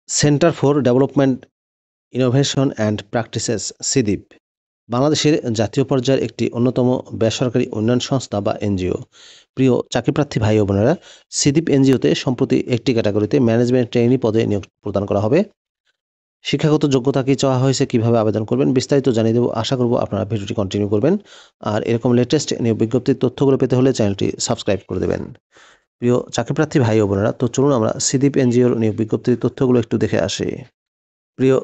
Centre for development innovation and practices CDIP বাংলাদেশের জাতীয় পর্যায়ের একটি অন্যতম বেসরকারি উন্নয়ন সংস্থা বা এনজিও। প্রিয় চাকরিপ্রার্থী ভাই ও বোনেরা, সিডিপ এনজিওতে সম্প্রতি একটি ক্যাটাগরিতে ম্যানেজমেন্ট ট্রেইনি পদে নিয়োগ প্রদান করা হবে। শিক্ষাগত যোগ্যতা কি চাওয়া হয়েছে, কিভাবে আবেদন করবেন, বিস্তারিত জানিয়ে দেবো। আশা করব আপনারা ভিডিওটি কন্টিনিউ করবেন। আর এরকম লেটেস্ট নিয়োগ বিজ্ঞপ্তির তথ্যগুলো পেতে হলে চ্যানেলটি সাবস্ক্রাইব করে দেবেন। প্রিয় চাকরিপ্রার্থী ভাই ও বোনেরা, তো চলুন আমরা সিডিপ এনজিওর নিয়োগ বিজ্ঞপ্তির তথ্যগুলো একটু দেখে আসি। প্রিয়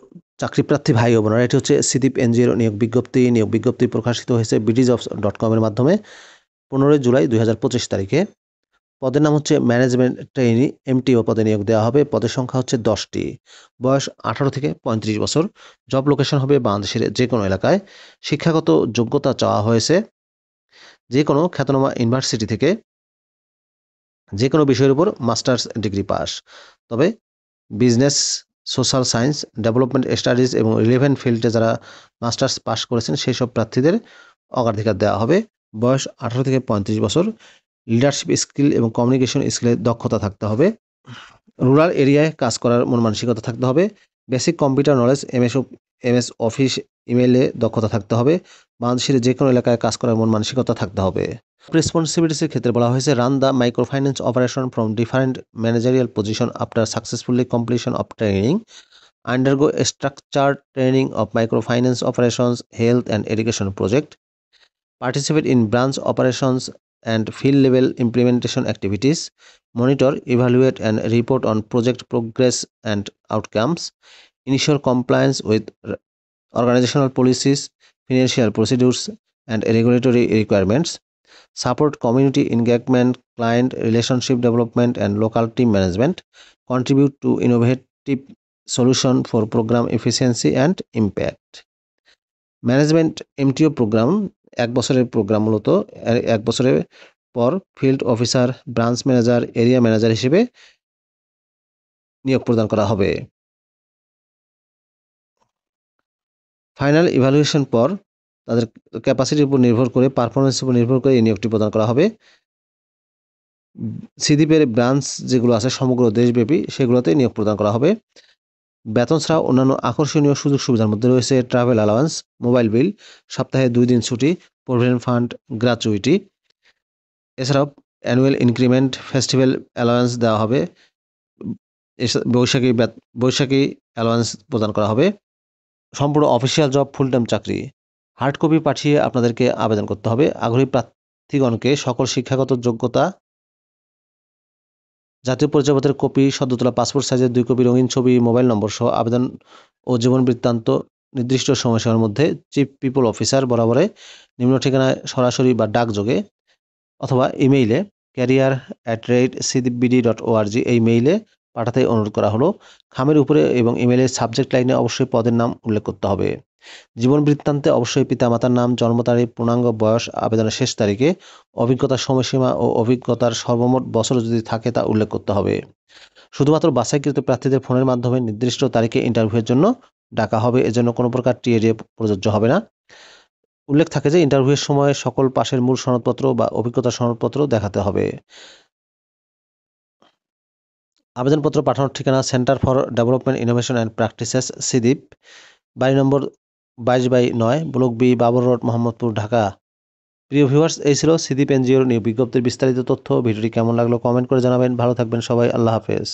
চাকরিপ্রার্থী ভাই ও বোনেরা, এটি হচ্ছে সিডিপ এনজিওর নিয়োগ বিজ্ঞপ্তি। নিয়োগ বিজ্ঞপ্তি প্রকাশিত হয়েছে bdjobs.com-এর মাধ্যমে 15 জুলাই 2025 তারিখে। পদের নাম হচ্ছে ম্যানেজমেন্ট ট্রেইনি, এমটিও পদে নিয়োগ দেওয়া হবে। পদের সংখ্যা হচ্ছে 10টি। বয়স 18 থেকে 35 বছর। জব লোকেশন হবে বাংলাদেশের যে কোনো এলাকায়। শিক্ষাগত যোগ্যতা চাওয়া হয়েছে যে কোনো খ্যাতনামা ইউনিভার্সিটি থেকে যে কোনো বিষয়ের উপর মাস্টার্স ডিগ্রি পাস। তবে business, social science, development studies এবং রিলেভেন্ট ফিল্ডে যারা মাস্টার্স পাস করেছেন সেই সব প্রার্থীদের অগ্রাধিকার দেওয়া হবে। বয়স 18 থেকে 35 বছর। লিডারশিপ স্কিল এবং কমিউনিকেশন স্কিলের দক্ষতা থাকতে হবে। রুরাল এরিয়ায় কাজ করার মন মানসিকতা থাকতে হবে। Basic computer knowledge, MS Office, ইমেইলে দক্ষতা থাকতে হবে। বাংলাদেশের যে কোনো এলাকায় কাজ করার মন মানসিকতা থাকতে হবে। রেসপন্সিবিলিটিসের ক্ষেত্রে বলা হয়েছে run the micro finance operation from different managerial position after successfully completion of training, undergo a structured training of microfinance operations, health and education project, participate in branch operations and field level implementation activities, monitor, evaluate and report on project progress and outcomes, ensure compliance with organizational policies, financial procedures and regulatory requirements, support community engagement, client relationship development and local team management, contribute to innovative solution for program efficiency and impact. Management MTO program 1 বছরের প্রোগ্রাম। মূলত 1 বছরের পর field officer, branch manager, area manager হিসেবে নিয়োগ প্রদান করা হবে। ফাইনাল ইভ্যালুয়েশন পর তাদের ক্যাপাসিটির উপর নির্ভর করে, পারফরমেন্সের উপর নির্ভর করে এই নিয়োগটি প্রদান করা হবে। সিডিপের ব্রাঞ্চ যেগুলো আছে সমগ্র দেশব্যাপী, সেগুলোতে নিয়োগ প্রদান করা হবে। বেতন ছাড়াও অন্যান্য আকর্ষণীয় সুযোগ সুবিধার মধ্যে রয়েছে ট্রাভেল অ্যালাওয়েন্স, মোবাইল বিল, সপ্তাহে 2 দিন ছুটি, প্রভিডেন্ট ফান্ড, গ্র্যাচুইটি। এছাড়াও অ্যানুয়াল ইনক্রিমেন্ট, ফেস্টিভ্যাল অ্যালাওয়েন্স দেওয়া হবে। বৈশাখী অ্যালাওয়েন্স প্রদান করা হবে। সম্পূর্ণ অফিসিয়াল জব, ফুল টাইম চাকরি। হার্ড কপি পাঠিয়ে আপনাদেরকে আবেদন করতে হবে। আগ্রহী প্রার্থীগণকে সকল শিক্ষাগত যোগ্যতা, জাতীয় পরিচয়পত্রের কপি, সদ্য তোলা পাসপোর্ট সাইজের 2 কপি রঙিন ছবি, মোবাইল নম্বর সহ আবেদন ও জীবন বৃত্তান্ত নির্দিষ্ট সময়সীমার মধ্যে চিফ পিপল অফিসার বরাবরে নিম্ন ঠিকানায় সরাসরি বা ডাকযোগে অথবা ইমেইলে career@cdipbd.org এই মেইলে পাঠাতে অনুরোধ করা হলো। খামের উপরে এবং ইমেইলের সাবজেক্ট লাইনে অবশ্যই পদের নাম উল্লেখ করতে হবে। জীবন বৃত্তান্তে অবশ্যই পিতামাতার নাম, জন্ম তারিখ, পূর্ণাঙ্গ বয়স, আবেদনের শেষ তারিখে, অভিজ্ঞতার সময়সীমা ও অভিজ্ঞতার সর্বমোট বছর যদি থাকে তা উল্লেখ করতে হবে। শুধুমাত্র বাছাইকৃত প্রার্থীদের ফোনের মাধ্যমে নির্দিষ্ট তারিখে ইন্টারভিউয়ের জন্য ডাকা হবে। এজন্য কোনো প্রকার টিএডিএ প্রযোজ্য হবে না। উল্লেখ থাকে যে ইন্টারভিউয়ের সময় সকল পাশের মূল সনদপত্র বা অভিজ্ঞতার সনদপত্র দেখাতে হবে। আবেদনপত্র পাঠানোর ঠিকানা centre for development innovation and practices, CDIP, বাড়ি number 22/9, block B, Babar road, Mohammadpur, Dhaka. প্রিয় ভিউয়ার্স, এই ছিল সিডিপ এনজিওর নিয়োগ বিজ্ঞপ্তির বিস্তারিত তথ্য। ভিডিওটি কেমন লাগলো কমেন্ট করে জানাবেন। ভালো থাকবেন সবাই। আল্লাহ হাফেজ।